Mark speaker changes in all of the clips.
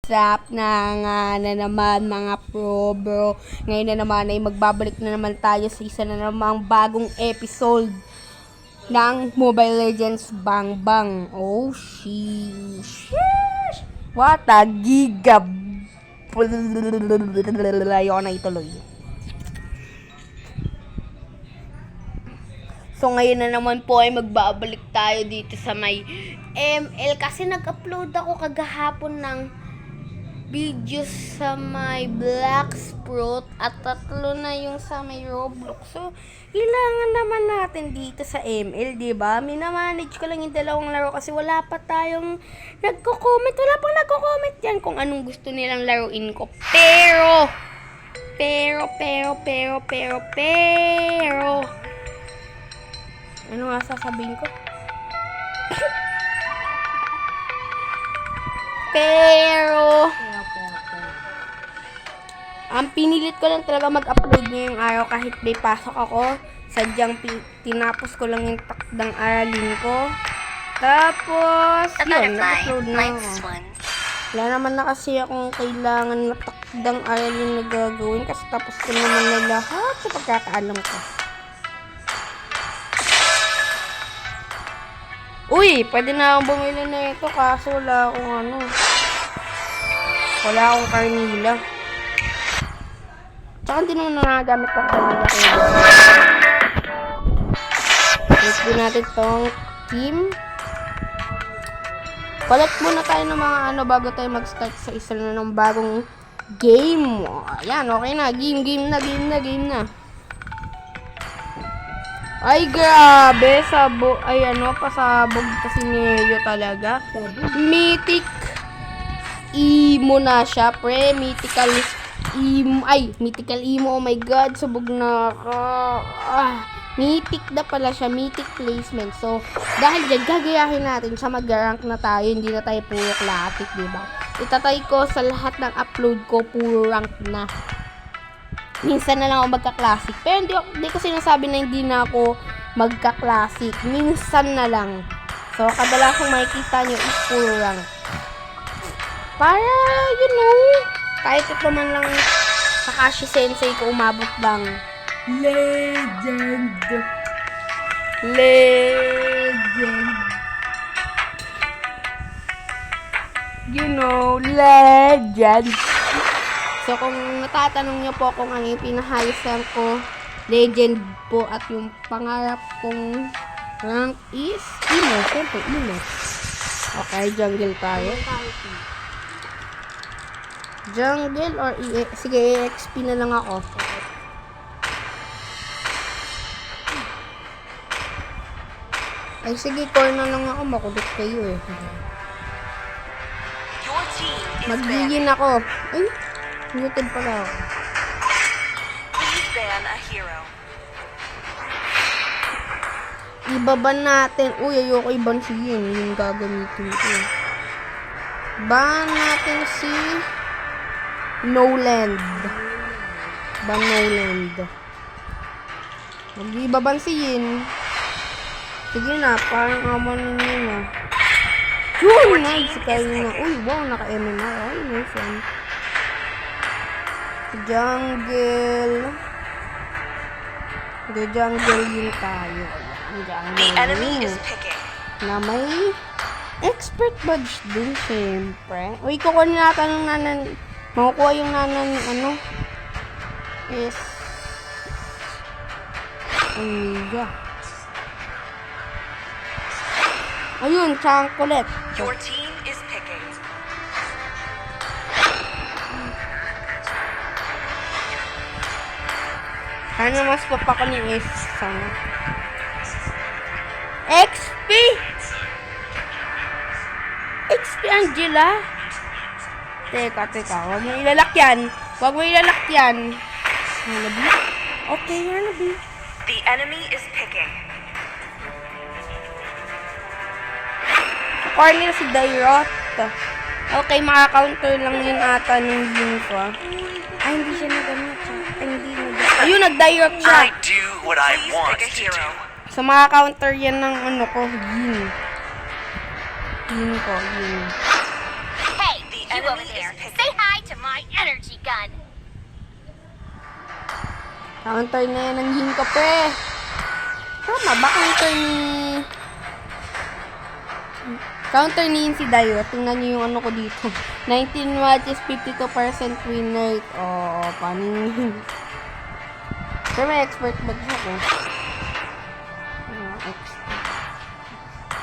Speaker 1: What's up na naman mga pro bro. Ngayon na naman ay magbabalik na naman tayo sa isa na namang bagong episode ng Mobile Legends Bang Bang. Oh sheesh. What a giga. Ayoko na ituloy. So ngayon na naman po ay magbabalik tayo dito sa may ML kasi nag-upload ako kagahapon ng videos sa may Blacksprout at 3 na yung sa may Roblox. So kailangan naman natin dito sa ML, di ba? Minamanage ko lang yung 2 laro kasi wala pa tayong nagko-comment. Wala pang nagko-comment yan kung anong gusto nilang laruin ko. Pero ano nga sasabihin ko? Pero ang pinilit ko lang talaga mag-upload ngayong araw kahit may pasok ako. Sadyang tinapos ko lang yung takdang aralin ko. Tapos, yun, nag-upload na ako. Wala naman na kasi akong kailangan na takdang aralin na gagawin kasi tapos ko naman na lahat sa pagkakaalam ko. Uy, pwede na akong bumili na ito kaso wala akong wala akong karnila. Tsaka hindi naman nagagamit ang karnila ko. Let's do natin tong team. Collect muna tayo ng mga bago tayo mag-start sa isa na ng bagong game. Ayan, okay na. Game na. Ay, grabe. Pasabog kasi Neo talaga. Mythic Emo na siya, pre. Mythical Emo. Oh my God. Sabog na ako. Mythic na pala siya. Mythic placement. So, dahil dyan, gagayahin natin siya. Mag-rank na tayo. Hindi na tayo puro classic, diba? Itatry ko sa lahat ng upload ko, puro rank na. Minsan na lang ako magka-classic. Pero hindi ko sinasabi na hindi na ako magka-classic. Minsan na lang. So, kadalasang makikita nyo is puro rank. Para, kahit ito man lang Kakashi Sensei ko umabot bang Legend. Legend. So, kung natatanong niyo po kung ano yung pinahayusan ko, legend po at yung pangarap kong rank is Emo. Siyempre, Emo. Okay, jungle tayo. Jungle or sige, EXP na lang ako. Ay, sige, core na lang ako. Makulit kayo eh. Magiging ako. Ay, muted pala ako.
Speaker 2: Please ban a hero.
Speaker 1: Ibaban natin. Uy, ayoko iban si Yin. Yung gagamitin ko. Ban natin si Noland. Ban Noland. Mag-ibaban si Yin. Sige na, parang aman ninyo na. Yun! Nice! Kaya na. Uy, wow, naka-MMR. Ay, nice yan. Jungle yun tayo.
Speaker 2: The enemy is picking.
Speaker 1: Na may expert badge din, syempre. Uy, kukunin natin ng nanan. Makukuha yung nanan, is Amiga. Ayun, chocolate.
Speaker 2: Your team is picking.
Speaker 1: Ano mas papako ni Isang? XP Angela? Teka. Huwag mo ilalakyan. Hanabi? Okay, Hanabi.
Speaker 2: The enemy is picking.
Speaker 1: Corner si Dairot. Okay, maka-counter lang yun ata ng Yin ko. Ay, hindi siya nagamit siya. Ayun, nag-Dairot siya.
Speaker 3: I do what I
Speaker 2: Please
Speaker 3: want
Speaker 2: pick a
Speaker 3: to
Speaker 2: hero.
Speaker 3: do.
Speaker 1: So, maka-counter yan ng ko, Yin. Yin.
Speaker 2: Hey, the enemy
Speaker 3: over
Speaker 2: is
Speaker 3: there.
Speaker 2: picking.
Speaker 3: Say hi to my energy gun.
Speaker 1: Counter na yan ng Jinko, pre. Tama ba? Counter ni si Dayo. Tingnan niyo yung ano ko dito. 19 matches, 52% win rate. Oo, paning. Pero may expert ba siya ko? Expert.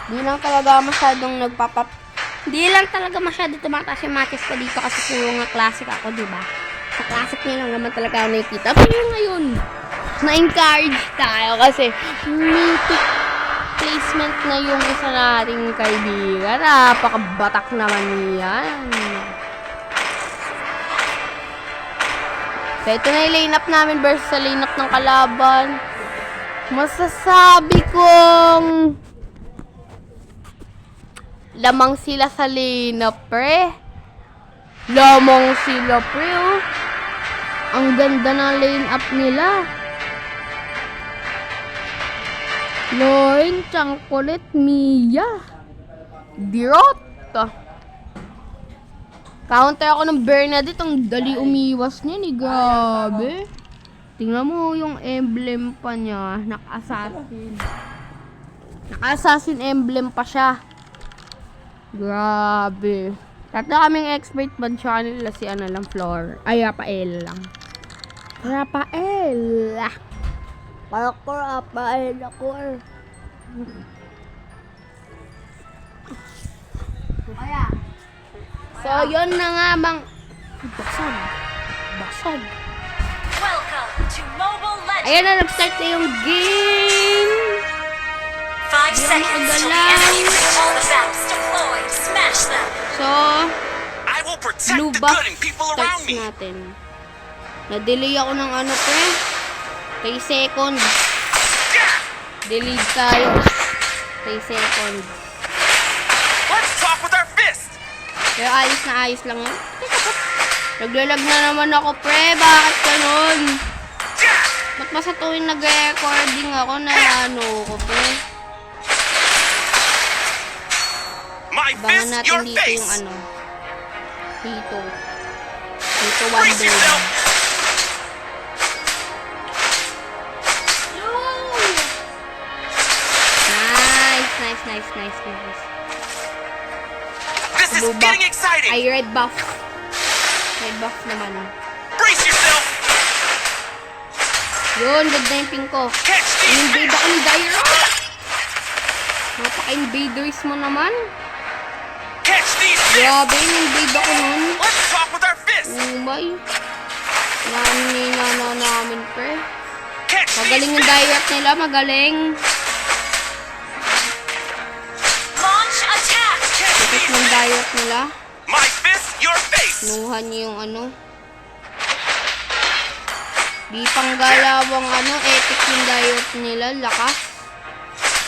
Speaker 1: Di lang talaga masyadong Di lang talaga masyado tumataas yung matches ko dito kasi puro nga classic ako, di ba? Sa classic niya lang naman talaga ako nakikita. Pero ngayon, na-encourage tayo kasi mythic placement na yung isa nating kaibigan. Napakabatak naman yan. So, ito na yung line-up namin versus sa line-up ng kalaban. Masasabi kong lamang sila sa line-up, pre. Lamang sila, pre, oh. Ang ganda ng line-up nila. Lauren, Changkulit, Mia, Dirot. Counter ako ng Bernadette. Ang dali umiwas niya ni. Grabe. Tingnan mo yung emblem pa niya. Naka-assassin. Naka-assassin emblem pa siya. Grabe. Tatlo kaming expert ba siya nila si ano lang floor. Ay, Rafael lang. Rafael. Parkour, Rafael ako. Kaya. So, yun na nga bang... Basag. Basag.
Speaker 2: Welcome to Mobile Legends.
Speaker 1: Ayan na, nag-start na yung game.
Speaker 2: 5 seconds till the enemy reach all the maps. Deploy. Smash them.
Speaker 1: So,
Speaker 4: I will protect
Speaker 1: blue
Speaker 4: the
Speaker 1: buff
Speaker 4: good and people around
Speaker 1: starts
Speaker 4: me.
Speaker 1: natin. Na-delay ako ng ano, pre. 3 seconds. Delay tayo. 3 seconds.
Speaker 4: Let's talk with our fist.
Speaker 1: Pero ayos lang yun. Naglalag na naman ako, pre. Bakit ganun? Ba't ba sa tuwing nag-recording ako na ano ko, pre?
Speaker 4: My
Speaker 1: Abangan
Speaker 4: fist,
Speaker 1: natin
Speaker 4: your
Speaker 1: dito
Speaker 4: face.
Speaker 1: yung ano. Dito. Dito
Speaker 4: Brace
Speaker 1: Wonder.
Speaker 4: yourself. Nice. This is
Speaker 1: Blue buff.
Speaker 4: getting exciting.
Speaker 1: Ay, red buff. Red buff naman.
Speaker 4: Brace yourself.
Speaker 1: Yun, ganda yung pink ko.
Speaker 4: Catch these
Speaker 1: In-invade
Speaker 4: fists.
Speaker 1: ako ni Dairo. Napaka-invaders mo naman.
Speaker 4: Catch these fists.
Speaker 1: Grabe, in-invade ako nun.
Speaker 4: Let's talk with our fists.
Speaker 1: Umay. Nanina na namin, pre.
Speaker 4: Catch these
Speaker 1: Magaling yung
Speaker 4: fists.
Speaker 1: direct nila, magaling.
Speaker 2: Launch attack.
Speaker 4: Catch
Speaker 1: Tapos
Speaker 4: these
Speaker 1: ng
Speaker 4: fists.
Speaker 1: direct nila,
Speaker 4: My fist, your face.
Speaker 1: nuha niyo yung ano. Di panggalawang ano, epic yung direct nila, lakas.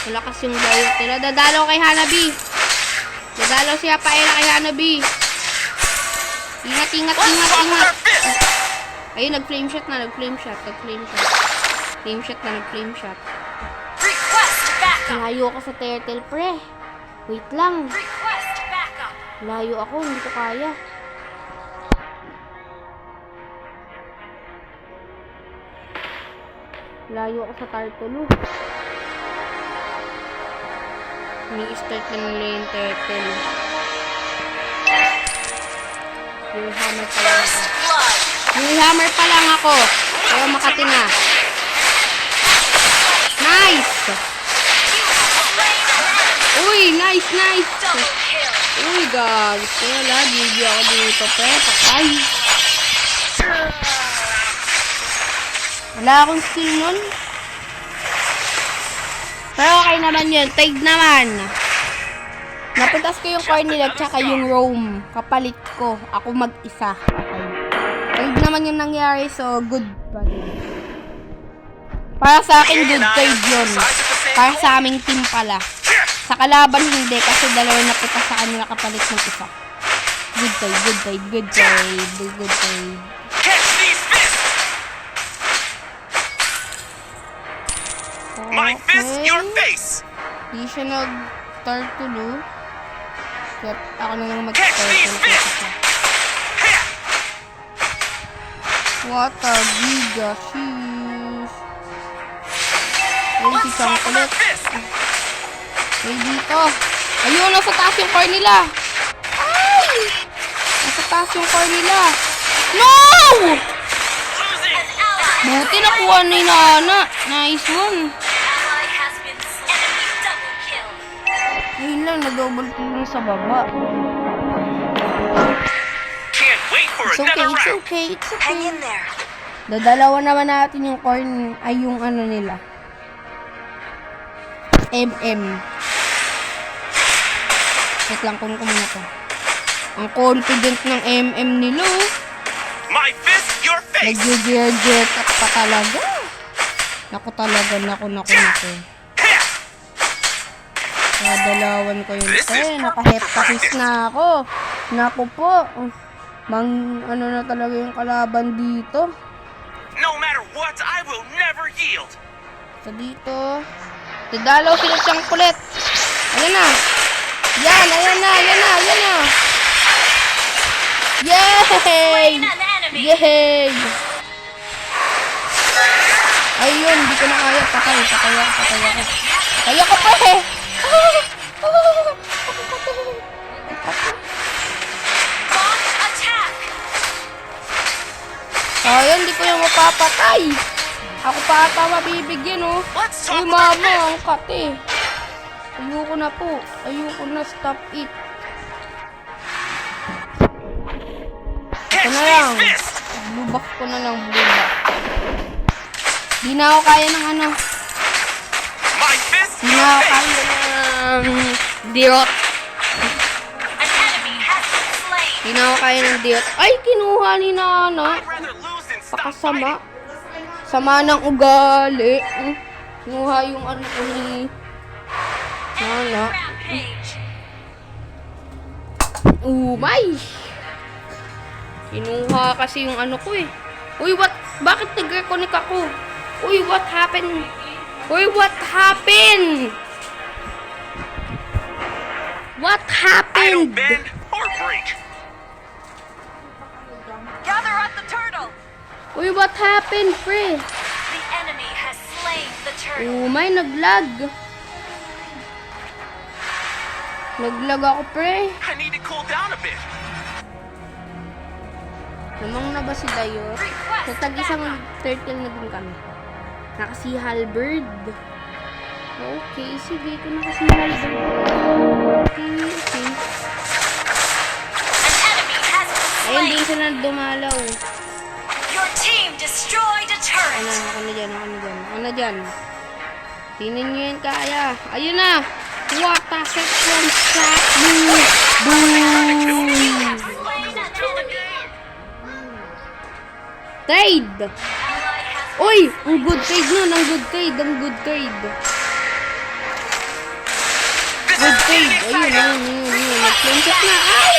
Speaker 1: Malakas yung direct nila. Dadalaw kay Hanabi. Dadalaw siya pa kay Hanabi. Ingat.
Speaker 4: Let's talk with our fists.
Speaker 1: Ayun, nag-flame shot. Flame shot, nag-flame shot.
Speaker 2: Request backup.
Speaker 1: Layo ako sa turtle, pre. Wait lang.
Speaker 2: Request backup.
Speaker 1: Layo ako, hindi ko kaya. Layo ako sa turtle. Ni-start na nila yung turtle. Yung hammer pa lang ako.
Speaker 2: First blood.
Speaker 1: Yung hammer pa lang ako. Pero makati na. Nice! Uy, nice!
Speaker 2: Double kill.
Speaker 1: Uy, guys. Kaya la, GG ako dito, pre. Patay. Wala akong skill nun. Pero okay naman yun. Tide naman. Napuntas ko yung Cornelia tsaka yung Rome. Kapalit ko. Ako mag-isa. Okay. Tide naman yung nangyari, so good pa rin. Para sa akin, good tide yun. Para sa aming team pala. Sa kalaban, hindi. Kasi dalawa na punta sa kanila kapalit ng isa. Good tide.
Speaker 4: Catch these fists. My fist, your face.
Speaker 1: Di siya nag-turtle. Kaya ako na lang
Speaker 4: Catch these
Speaker 1: mag-turtle.
Speaker 4: fists.
Speaker 1: What a giga sheesh. Ayun si
Speaker 4: Let's talk
Speaker 1: Chocolate.
Speaker 4: our fist.
Speaker 1: Ay, dito. Ayun, nasa taas yung car nila. Ay! Nasa taas yung car nila. No!
Speaker 4: Losing.
Speaker 1: Buti nakuha ni Nana. Nice one.
Speaker 2: Ally has been slain. Enemy double kill.
Speaker 1: Ayun lang, na-double kill lang sa baba.
Speaker 4: Can't wait for
Speaker 1: It's okay,
Speaker 4: another
Speaker 1: it's
Speaker 4: round.
Speaker 1: okay, it's
Speaker 2: Hang
Speaker 1: okay.
Speaker 2: in there.
Speaker 1: Dadalawa naman natin yung corn, ay yung ano nila. MM. Wait lang, kunin ko muna to. Ang confident ng MM nila, oh.
Speaker 4: My fist, your face.
Speaker 1: Nag-jet pa talaga. Naku talaga, naku.
Speaker 4: Heh.
Speaker 1: Nadalawan ko yung
Speaker 4: This is
Speaker 1: Naka-heptatis na ako. Naku po. Ano na talaga yung kalaban dito.
Speaker 4: No matter what, I will never yield.
Speaker 1: So dito. Dadalaw sila siyang kulit. Ayan na. Yan na. Yay!
Speaker 2: Slain an enemy.
Speaker 1: Yay! Ayun, hindi ko na kaya. Patay ako. Kaya ko pa eh.
Speaker 2: Launch attack.
Speaker 1: Ayun, hindi ko yung mapapatay. Ako pa ata mabibigyan, oh.
Speaker 4: Let's
Speaker 1: Uy,
Speaker 4: talk about
Speaker 1: mama,
Speaker 4: this.
Speaker 1: ang kate. Ayoko na po. Ayoko na, stop it.
Speaker 4: Catch
Speaker 1: na lang.
Speaker 4: these fists.
Speaker 1: Blue box ko na lang, blue box. Di na ako kaya ng ano.
Speaker 4: My fist,
Speaker 1: Di na
Speaker 4: your
Speaker 1: ako
Speaker 4: face.
Speaker 1: kaya ng dirot.
Speaker 2: An enemy has been slain.
Speaker 1: Di na ako kaya ng dirot. Ay, kinuha ni Nana.
Speaker 4: I'd rather lose than stop
Speaker 1: Pakasama.
Speaker 4: fighting.
Speaker 1: Sama ng ugali. Kinuha yung ano ko ni Nana.
Speaker 2: Rampage.
Speaker 1: Umay! Kinuha kasi yung ano ko eh. Uy, what? Bakit nag-reconnect ako? Uy, what happened? What happened? What
Speaker 4: I don't
Speaker 1: happened?
Speaker 4: bend or break.
Speaker 2: Gather at the turtle.
Speaker 1: Uy, what happened, pre?
Speaker 2: The enemy has slain the turtle.
Speaker 1: Umay, naglag. Naglag ako, pre.
Speaker 4: I need to cool down a bit.
Speaker 1: Namang na ba si Dayo?
Speaker 2: Request
Speaker 1: So, tag-isang
Speaker 2: backup.
Speaker 1: turtle na din kami. Nakasi halberd. Okay, sige. Kung nakasi halberd. Okay.
Speaker 2: An enemy has been
Speaker 1: Ayun,
Speaker 2: slain.
Speaker 1: din sila dumalaw.
Speaker 2: Your team destroyed a turret.
Speaker 1: Ako na dyan. Tingnan nyo yan kaya. Ayun na! What a section shot! Boom! Boom!
Speaker 2: Slain an enemy.
Speaker 1: Trade!
Speaker 2: Ally has
Speaker 1: Uy! Ang good trade nun! Ang good trade! Good trade! Ayun. Nag-flame shot na! Ay!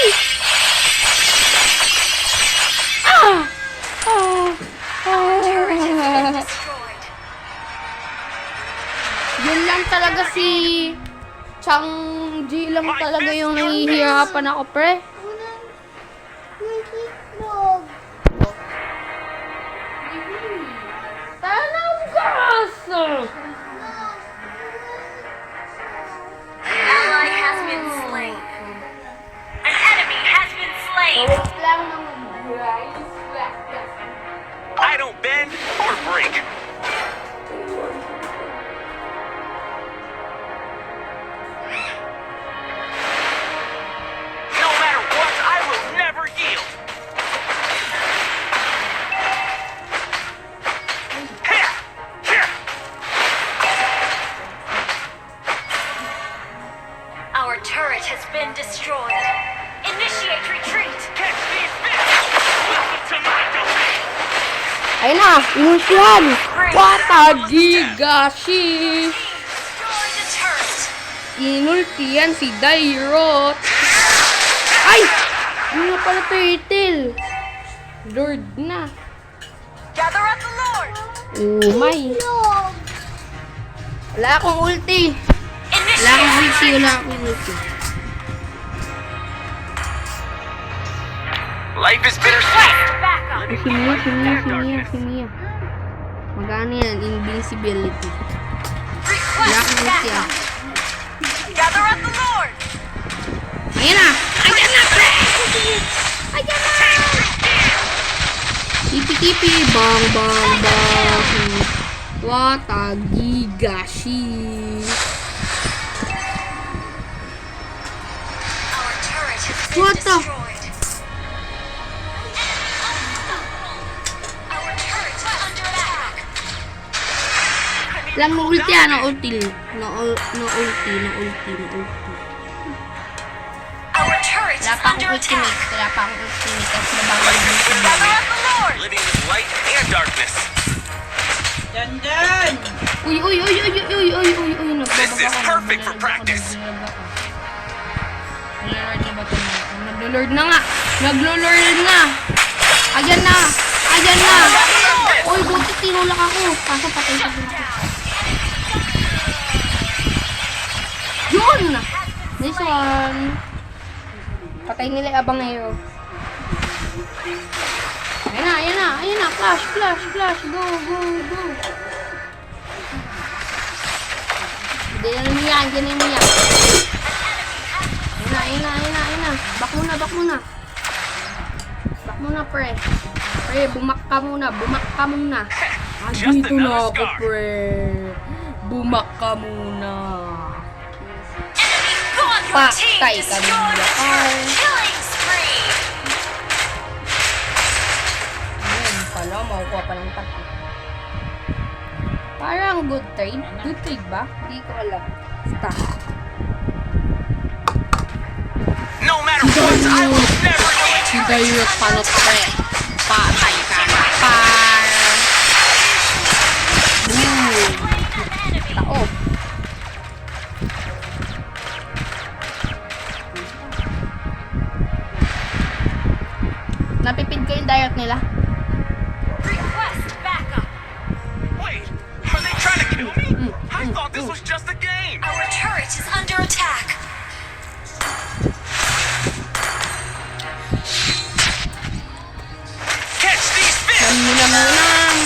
Speaker 2: destroyed.
Speaker 1: Yun lang talaga si Chang Ji lang talaga yung nahihirapan ako, pre. Tanaw gas!
Speaker 2: Ally has been slain. An enemy has been slain.
Speaker 4: I don't bend or break. No matter what, I will never yield. Here, here.
Speaker 2: Our turret has been destroyed. Initiate retreat.
Speaker 4: Catch these fists. Welcome to my domain.
Speaker 1: Ayun na! Inultihan! What a giga sheesh!
Speaker 2: Destroy the turret.
Speaker 1: Inultihan si Dairot! Ay! Yun na pala turtle! Lord na!
Speaker 2: Gather at the Lord.
Speaker 1: Umay! Wala akong ulti! Wala akong
Speaker 2: Initiate
Speaker 1: ulti!
Speaker 4: Life is bittersweet.
Speaker 3: Backup.
Speaker 1: Si Mia. Magana yan, invincibility. Black
Speaker 3: Request
Speaker 1: Knight yan.
Speaker 3: backup. Gather up the Lord.
Speaker 1: Ayan na! Ayan na, pre! Ayan na! Kipi-kipi! Bang, bang, bang! Watagigashi!
Speaker 3: Our turret has been
Speaker 1: What the?
Speaker 3: destroyed. Our turret is under attack.
Speaker 1: Alam mo, ulti yan, ulti. Ulti.
Speaker 3: Our turret
Speaker 1: Wala
Speaker 3: is
Speaker 1: pa
Speaker 3: under
Speaker 1: akong ultimate.
Speaker 3: attack.
Speaker 1: Wala pa akong ultimate. Kasi nabagal
Speaker 4: Life is
Speaker 3: Gather
Speaker 4: bittersweet.
Speaker 3: up the Lord.
Speaker 4: Living with light and darkness.
Speaker 1: Uy.
Speaker 4: This is perfect for practice.
Speaker 1: Naglo-lord na nga. Ayan na. Uy, buti tinulak ako. Kaso patay ka dito. Yun! Nice one. Patay nila yung abangero. Ayan na. Flash. Go. Diyan na niya. Ayan na. Back muna. Back muna, pre. Pre, bumak ka muna.
Speaker 4: Just
Speaker 1: Dito na
Speaker 4: another
Speaker 1: ako,
Speaker 4: scar.
Speaker 1: pre. Bumak ka muna.
Speaker 3: God, your team
Speaker 1: Patay ka
Speaker 3: destroyed
Speaker 1: nila.
Speaker 3: a turret. Killing spree.
Speaker 1: Ayun pala, makukuha pa ng tatlo. Parang good trade. Good trade ba? Hindi ko alam. Stop.
Speaker 4: No matter what, I will never leave.
Speaker 1: Si Dyrus palo, pre. Patay ka na, par. Tao. Napipid ko yung diet nila.
Speaker 3: Request backup.
Speaker 4: Wait, are they trying to kill me? I thought this was just a game.
Speaker 3: Our turret is under attack.
Speaker 4: Catch these fists.
Speaker 1: Namunam.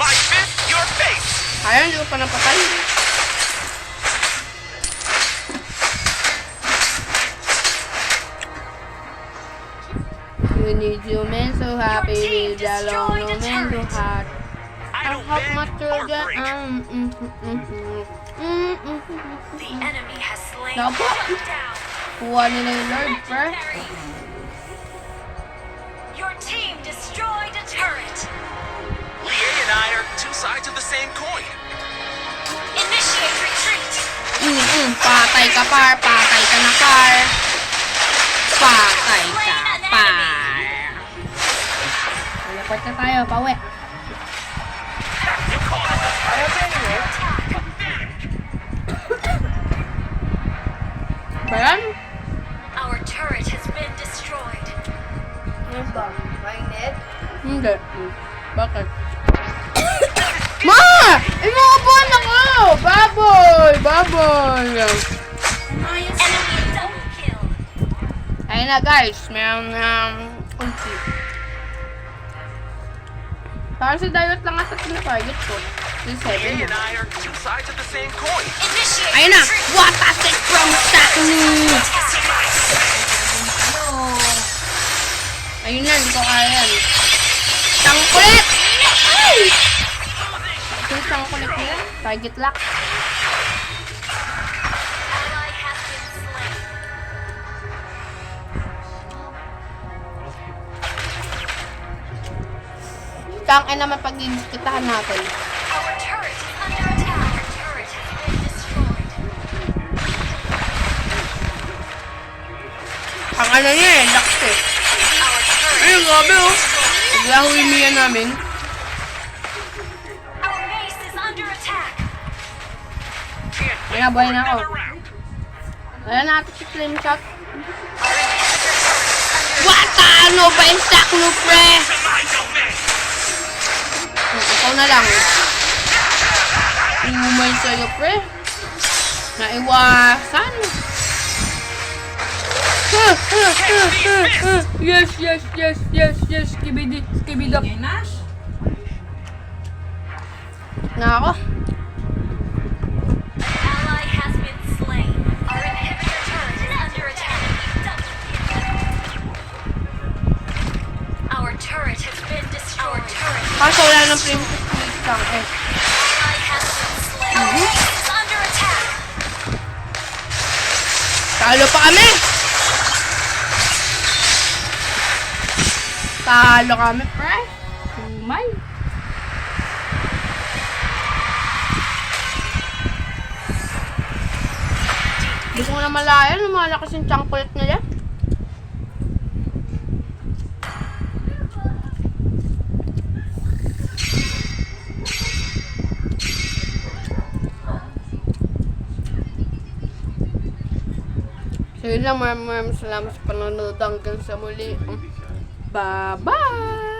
Speaker 4: My fist, your face.
Speaker 1: Ayaw, hindi ko pa napatay. You need you men so happy with the long men so hard.
Speaker 4: I
Speaker 1: I
Speaker 4: don't
Speaker 1: have my
Speaker 4: bend or
Speaker 1: children.
Speaker 4: break.
Speaker 3: The enemy has slain.
Speaker 1: Naku.
Speaker 3: Shut down.
Speaker 1: Kuha nila yung Lord, pre.
Speaker 3: Legendary. Your team destroyed a turret.
Speaker 4: Lie and I are two sides of the same coin.
Speaker 3: Initiate retreat.
Speaker 1: Patay ka, par. Patay ka na, par. Patay ka, par. Teleport na tayo, pauwi.
Speaker 4: You call it
Speaker 1: Ba yan?
Speaker 3: Our turret has been destroyed.
Speaker 1: Hindi. Bakit? Ma! Inuupuan ako! Baboy!
Speaker 3: Enemy double kill.
Speaker 1: Ayun na guys, meron ulti. Parang si Dyrus lang ata tina-target ko. Si
Speaker 4: Lie
Speaker 1: 7.
Speaker 4: and I are two sides of the same coin.
Speaker 3: Initiate
Speaker 1: Ayun na!
Speaker 3: retreat.
Speaker 1: What a sick from Statue! Ayun na, hindi ko kaya yan. Tangkulit! Ay! Yung tangkulit nila, target lock.
Speaker 3: Ally has been slain.
Speaker 1: Tangin naman pag-iiskitahan natin.
Speaker 3: Our turret is under attack. Our turret has been destroyed.
Speaker 1: Ang ano niya eh, lax eh.
Speaker 3: Our turret
Speaker 1: Ayun, grabe oh.
Speaker 3: destroyed.
Speaker 1: Naglahuin niya namin.
Speaker 3: Our base is under attack.
Speaker 4: Can't wait
Speaker 1: Kaya buhay
Speaker 4: for
Speaker 1: na ako.
Speaker 4: another round.
Speaker 1: Ayan natin si Flame Shot.
Speaker 3: Our inhibitor turret is under
Speaker 1: What? Ano ba yung saklo, pre?
Speaker 4: To my domain.
Speaker 1: Ikaw na lang. Umay sa'yo, pre. Naiwasan. Ha! Yes, yes, yes, yes, yes. Skibidi, skibidap.
Speaker 5: Ingay, Nash.
Speaker 1: Na ako.
Speaker 2: Ally has been slain. Our inhibitor turret is under attack. Our turret has been destroyed. Our turret
Speaker 1: Kaso wala ng princess please lang eh.
Speaker 2: ally has been slain. Our base is under attack.
Speaker 1: Talo pa kami! Talo kami, pre. Umay. Hindi ko na malaya, lumalakas yung chocolate nila. So yun lang, maraming salamat sa panonood hanggang sa muli. Bye-bye!